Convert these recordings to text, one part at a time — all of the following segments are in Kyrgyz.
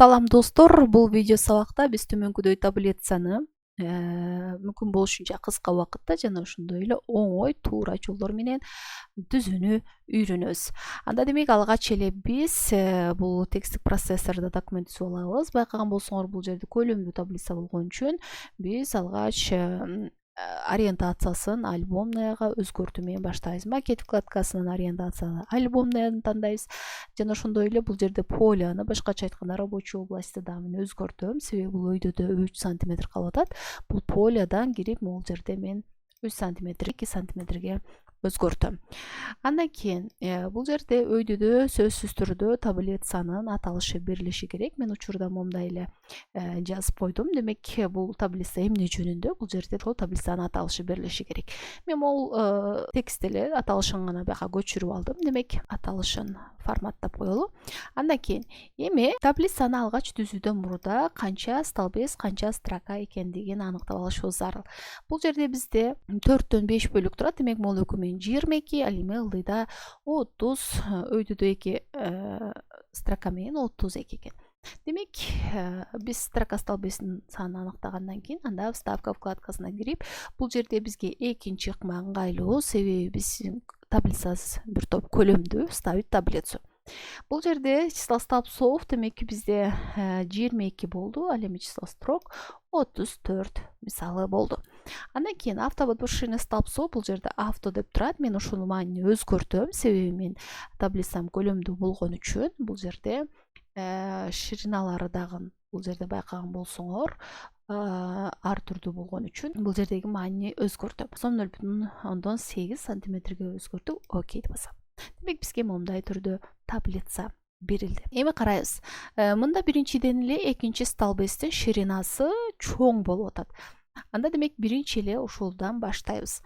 Салам достор, бул видео сабакта биз төмөнкүдөй таблицаны мүмкүн болушунча кыска убакытта жана ошондой эле оңой туура жолдор менен түзүүнү үйрөнөбүз. Анда демек алгач эле биз бул тексттик процессордо документ түзүп алабыз. Байкаган болсоңор бул жерде көлөмдүү таблица болгон үчүн биз алгач ориентациясын альбомныйга өзгөртүү менен баштайбыз. Макет вкладкасынын ориентацияны альбомныйны тандайбыз. Жана ошондой эле бул жерде поляны, башкача айтканда рабочий областьты дагы мен өзгөртөм. Себеби бул өйдөдө 3 см калып атат. Бул полядан кирип могул жерде мен 3 см, 2 сантиметрге өзгөртөм. Андан кийин бул жерде өйдөдө сөзсүз түрдө таблицанын аталышы берилиши керек. Мен учурда момундай эле жазып койдум. Демек бул таблица эмне жөнүндө? Бул жерде ошол таблицанын аталышы берилиши керек. Мен могул текст эле аталышын гана бияка көчүрүп алдым. Демек аталышын форматтап коелу. Андан кийин эми таблицаны алгач түзүүдөн мурда канча столбец, канча строка экендигин аныктап алышыбыз зарыл. Бул жерде бизде 4төн 5 бөлүк турат. Демек могул өкү менен 22, ал эми ылдыйда 30, өйдөдө 2 строка менен 32 экен. Демек биз строка столбецин санын аныктагандан кийин анда вставка вкладкасына кирип, бул жерде бизге экинчи ыкма ыңгайлуу, себеби биздин таблицабыз бир топ көлөмдүү вставить таблицу. Бул жерде число столбцов демек бизде 22 болду, ал эми число строк 34 мисалы болду. Андан кийин автоподборшение столбцов, бул жерде авто деп турат. Мен ушунун маанини өзгөртөм, себеби мен таблицам көлөмдүү болгон үчүн бул жерде шириналары дагы бул жерде байкаган болсоңор ар түрдүү болгон үчүн бул жердеги маанини өзгөртөм. 0,8 сантиметрге өзгөртүп окей деп басам. Демек бизге момундай түрдө таблица берилди. Эми карайбыз. Мында биринчиден эле экинчи столбецтин ширинасы чоң болуп атат. Анда демек биринчи эле ушулдан баштайбыз.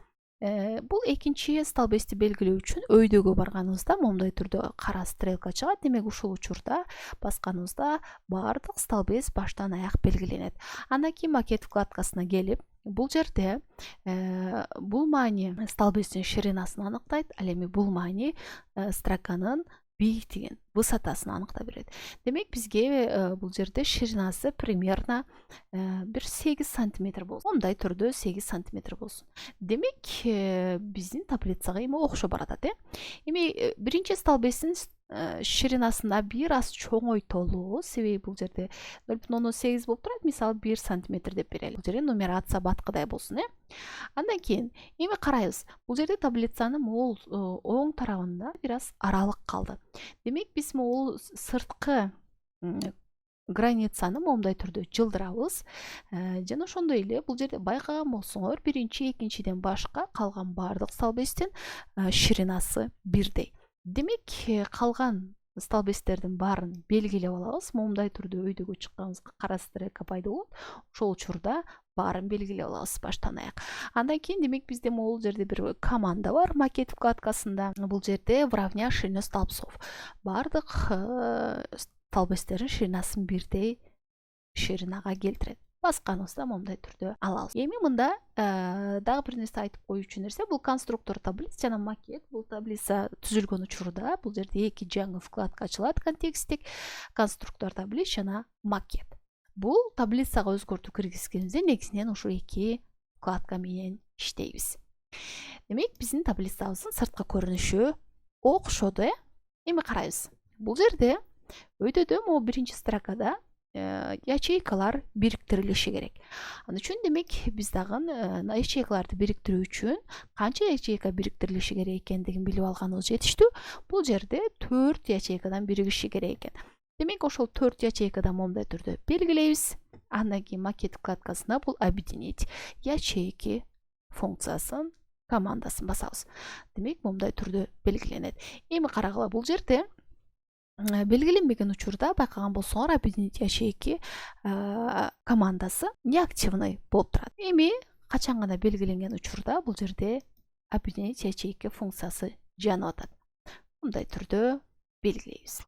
Бул экинчи столбецти белгилөө үчүн өйдөгө барганыбызда момундай түрдө кара стрелка чыгат. Демек ушул учурда басканыбызда баардык столбец баштан аяк белгиленет. Андан кийин макет вкладкасына келип, бул жерде бул маани столбецтин ширинасын аныктайт, ал эми бул маани строканын бийиктигин, высотасын аныктап берет. Демек бизге бул жерде ширинасы примерно бир 8 сантиметр болсун. Мындай түрдө 8 сантиметр болсун. Демек биздин таблицага эми окшоп баратат. Эми биринчи столбецтин ширинасында бир аз чоңойтолу, себеби бул жерде 0,8 болуп турат. Мисалы 1 сантиметр деп берели. Бул жерде нумерация баткыдай болсун. Андан кийин эми карайбыз. Бул жерде таблицанын могул оң тарабында бир аз аралык калды. Демек биз могул сырткы границаны момундай түрдө жылдырабыз. Жана ошондой эле бул жерде байкаган болсоңор биринчи, экинчиден башка калган баардык столбецтин ширинасы бирдей. Демек калган столбецтердин баарын белгилеп алабыз. Момундай түрдө өйдөгө чыкканыбызга кара стрелка пайда болот. Ошол учурда баарын белгилеп алабыз баштан аяк. Андан кийин демек бизде могул жерде бир команда бар макет вкладкасында. Бул жерде выравняй ширину столбцов. Баардык столбецтердин ширинасын бирдей ширинага келтирет. Басканыбызда момундай түрдө алабыз. Эми мында дагы бир нерсе айтып коюучу нерсе, бул конструктор таблица жана макет. Бул таблица түзүлгөн учурда бул жерде 2 жаңы вкладка ачылат, контексттик конструктор таблица жана макет. Бул таблицага өзгөртүү киргизгенибизде негизинен ушу 2 вкладка менен иштейбиз. Демек биздин таблицабыздын сырткы көрүнүшү окшоду. Эми карайбыз. Бул жерде өйдөдө могу биринчи строкада ячейкалар бириктирилиши керек. Ал үчүн демек биз дагы ячейкаларды бириктирүү үчүн канча ячейка бириктирилиши керек экендигин билип алганыбыз жетиштүү. Бул жерде 4 ячейкадан биригиши керек экен. Демек ошол 4 ячейкадан момундай түрдө белгилейбиз. Андан кийин макет вкладкасына бул объединить ячейки функциясын командасын басабыз. Демек момундай түрдө белгиленет. Эми карагыла, бул жерде белгиленбеген учурда байкаган болсоңор объединить ячейки командасы неактивный болуп турат. Эми качан гана белгиленген учурда бул жерде объединить ячейки функциясы жанып атат. Мындай түрдө белгилейбиз.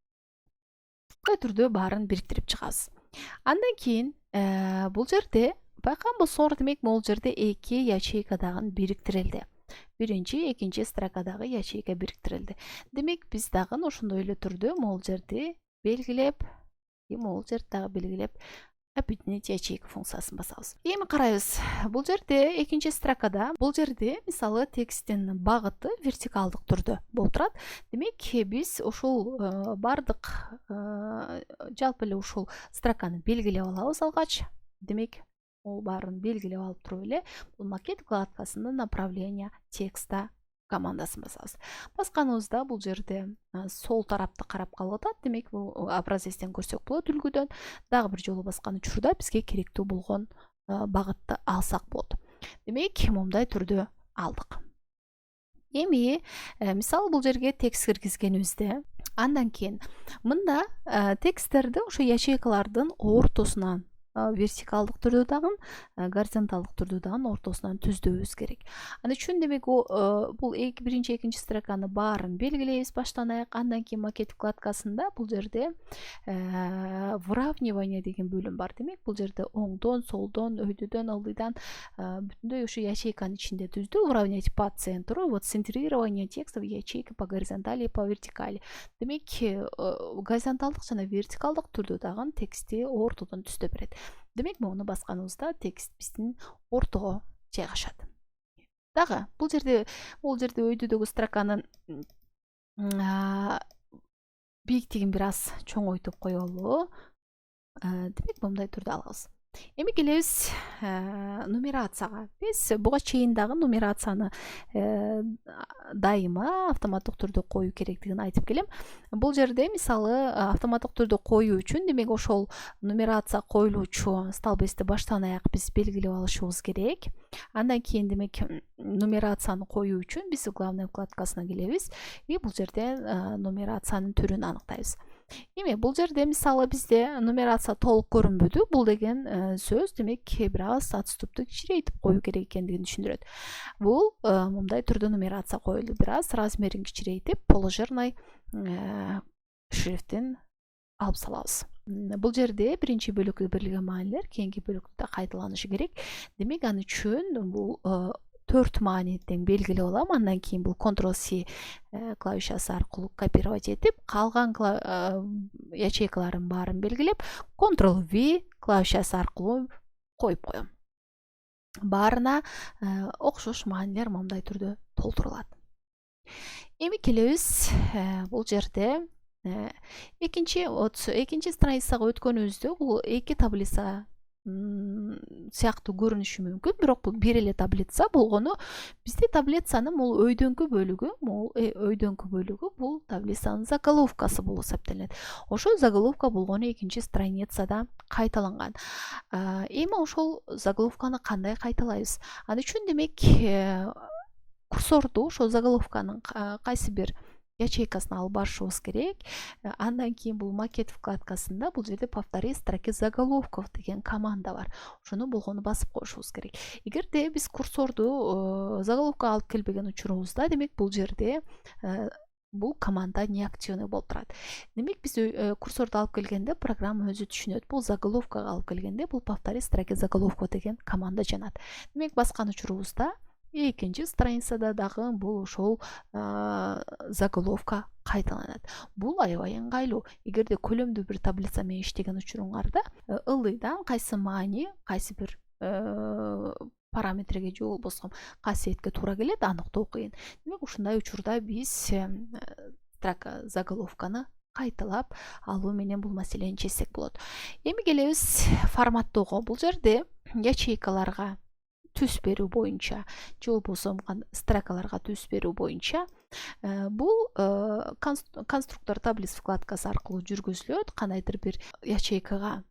Мындай түрдө баарын бириктирип чыгабыз. Андан кийин бул жерде байкаган болсоңор демек могул жерде 2 ячейка дагы бириктирилди. биринчи, экинчи строкадагы ячейка бириктирилди. Демек биз дагы ошондой эле түрдө могул жерди белгилеп эми ол жерди дагы белгилеп объединить ячейка функциясын басабыз. Эми карайбыз. Бул жерде экинчи строкада бул жерде мисалы тексттин багыты вертикалдык түрдө болуп турат. Демек биз ушул бардык жалпы эле ушул строканы белгилеп алабыз алгач. Демек ол баарын белгилеп алып туруп эле бул макет вкладкасында направление текста командасын басабыз. Басканыбызда бул жерде сол тарапты карап калып атат. Демек бул образецтен көрсөк болот үлгүдөн. Дагы бир жолу баскан учурда бизге керектүү болгон багытты алсак болот. Демек момундай түрдө алдык. Эми мисалы бул жерге текст киргизгенибизде андан кийин мында тексттерди ошо ячейкалардын ортосунан вертикалдык түрдө дагы горизонталдык түрдө дагы ортосунан түздөбүз керек. Аны үчүн демек бул биринчи экинчи строканы баарын белгилейбиз баштан аяк. Андан кийин макет вкладкасында бул жерде выравнивание деген бөлүм бар. Демек бул жерде оңдон, солдон, өйдөдөн, ылдыйдан бүтүндөй ошо ячейканын ичинде түздү. Выравнять по центру, вот центрирование текста в ячейке по горизонтали и по вертикали. Демек горизонталдык жана вертикалдык түрдө дагы текстти ортодон түздө берет. Демек муну басканыбызда текст биздин ортого жайгашат. Дагы бул жерде өйдөдөгү строканын бийиктигин бир аз чоңойтуп коелу. Демек мындай түрдө алабыз. Эми келебиз нумерацияга. Биз буга чейин дагы нумерацияны дайыма автоматтык түрдө коюу керектигин айтып келем. Бул жерде мисалы автоматтык түрдө коюу үчүн демек ошол нумерация коюлуучу столбецти баштан аяк биз белгилеп алышыбыз керек. Андан кийин демек нумерацияны коюу үчүн биз главный вкладкасына келебиз и бул жерде нумерациянын түрүн аныктайбыз. Эми бул жерде мисалы бизде нумерация толук көрүнбөдү. Бул деген сөз демек бир аз отступту кичирейтип коюу керек экендигин түшүндүрөт. Бул мындай түрдө нумерация коюлду. Бир аз размерин кичирейтип положерный шрифтин алып салабыз. Бул жерде биринчи бөлүккө берилген маанилер кийинки бөлүктө кайталанышы керек. Демек аны үчүн бул 4 маани тең белгилеп алам. Андан кийин бул Ctrl+C клавишасы аркылуу копировать этип, калган ячейкалардын баарын белгилеп, Ctrl+V клавишасы аркылуу коюп коем. Баарына окшош маанилер мындай түрдө толтурулат. Эми келебиз бул жерде экинчи страницага өткөнүбүздө бул эки таблица сыяктуу көрүнүшү мүмкүн, бирок бул бир эле таблица болгону бизде таблицанын бул өйдөңкү бөлүгү бул таблицанын заголовкасы болуп эсептелет. Ошол заголовка болгону экинчи страницада кайталанган. Эми ошол заголовканы кандай кайталайбыз? Аны үчүн демек курсорду ошол заголовканын кайсы бир ячейкасына алып барышыбыз керек. Андан кийин бул макет вкладкасында бул жерде повтори строки заголовков деген команда бар. Ошону болгону басып коюшубуз керек. Эгерде биз курсорду заголовкага алып келбеген учурубузда, демек бул жерде бул команда неактивный болуп турат. Демек биз курсорду алып келгенде программа өзү түшүнөт. Бул заголовкага алып келгенде бул повтори строки заголовков деген команда жанат. Демек баскан учурубузда экинчи страницада дагы бул ошол заголовка кайталанат. Бул аябай ыңгайлуу. Эгерде көлөмдүү бир таблица менен иштеген учуруңарда ылдыйдан кайсы маани, кайсы бир параметрге же болбосо касиетке туура келет, аныктоо кыйын. Демек ушундай учурда биз строка заголовканы кайталап алуу менен бул маселени чечсек болот. Эми келебиз форматтоого. Бул жерде ячейкаларга түс берүү боюнча же болбосо строкаларга түс берүү боюнча бул конструктор таблиц вкладкасы аркылуу жүргүзүлөт. Кандайдыр бир ячейкага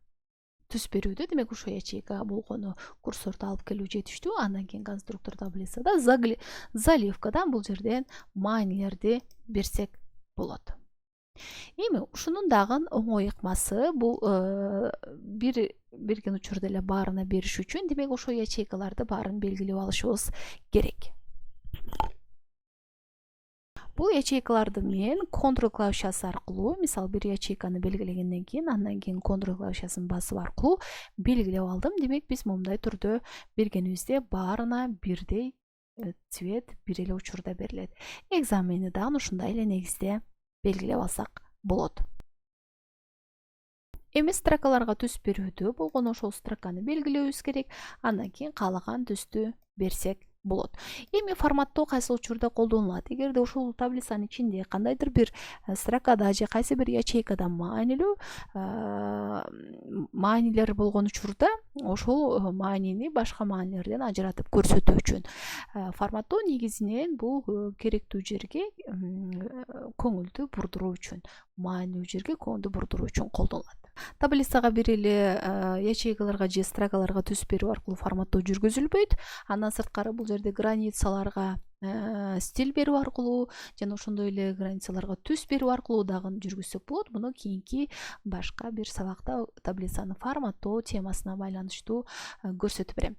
түс берүүдө, демек ошол ячейкага болгону курсорду алып келүү жетиштүү. Андан кийин конструктор таблицада заливкадан бул жерден маанилерди берсек болот. Эми ушунун дагы оңой ыкмасы бул берген учурда эле баарына бериш үчүн демек ошол ячейкаларды баарын белгилеп алышыбыз керек. Бул ячейкаларды мен Ctrl клавишасы аркылуу, мисалы бир ячейканы белгилегенден кийин, андан кийин Ctrl клавишасын басып аркылуу белгилеп алдым. Демек биз мындай түрдө бергенибизде баарына бирдей цвет бир эле учурда берилет. Экзамени дагы ушундай эле негизде белгилеп алсак болот. Эми строкаларга түс берүүдө болгону ошол строканы белгилөөбүз керек. Андан кийин каалаган түстү берсек болот. Эми форматтоо кайсы учурда колдонулат? Эгерде ушул таблицанын ичинде кандайдыр бир строкада же кайсы бир ячейкада маанилүү маанилер болгон учурда ошол маанини башка маанилерден ажыратып көрсөтүү үчүн форматтоо негизинен бул керектүү жерге көңүлдү бурдуруу үчүн, маанилүү жерге көңүлдү бурдуруу үчүн колдонулат. Таблицага бир эле ячейкаларга же строкаларга түс берүү аркылуу форматтоо жүргүзүлбөйт. Андан сырткары бул жерде границаларга стиль берүү аркылуу жана ошондой эле границаларга түс берүү аркылуу дагы жүргүзсөк болот. Муну кийинки башка бир сабакта таблицаны форматтоо темасына байланыштуу көрсөтүп берем.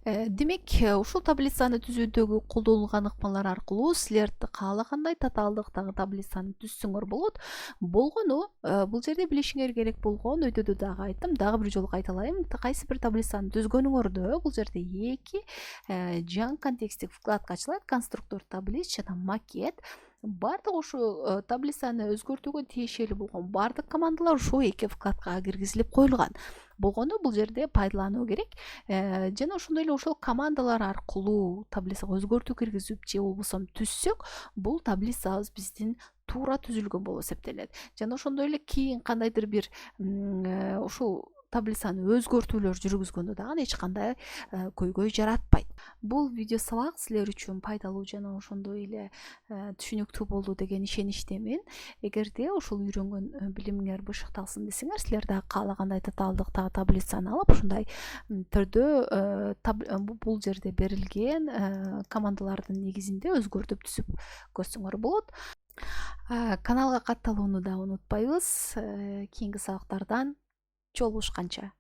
Демек, ушул таблицаны түзүүдөгү колдонулган ыкмалар аркылуу силер каалагандай татаалдыктагы таблицаны түзсөңөр болот. Болгону бул жерде билишиңер керек болгон, өйдөдө дагы айттым, дагы бир жолу кайталайм. Кайсы бир таблицаны түзгөнүңөрдө бул жерде эки жаңы контексттик вкладка ачылат: конструктор таблиц жана макет. Бардык ушул таблицаны өзгөртүүгө тиешелүү болгон бардык командалар ушул эки вкладкага киргизилип коюлган. Болгону бул жерде пайдалануу керек. Жана ошондой эле ошол командалар аркылуу таблицага өзгөртүү киргизип же болбосо түзсөк, бул таблицабыз биздин туура түзүлгөн болуп эсептелет. Жана ошондой эле кийин кандайдыр бир ушул таблицаны өзгөртүүлөр жүргүзгөндө дагы эч кандай көйгөй жаратпайт. Бул видео сабак силер үчүн пайдалуу жана ошондой эле түшүнүктүү болду деген ишеничтемин. Эгерде ушул үйрөнгөн билимиңер бышыкталсын десеңер, силер дагы каалагандай татаалдыктагы таблицаны алып, ушундай түрдө бул жерде берилген командалардын негизинде өзгөртүп түзүп көрсөңөр болот. Каналга катталууну да унутпайбыз. Кийинки сабактардан жолугушканча.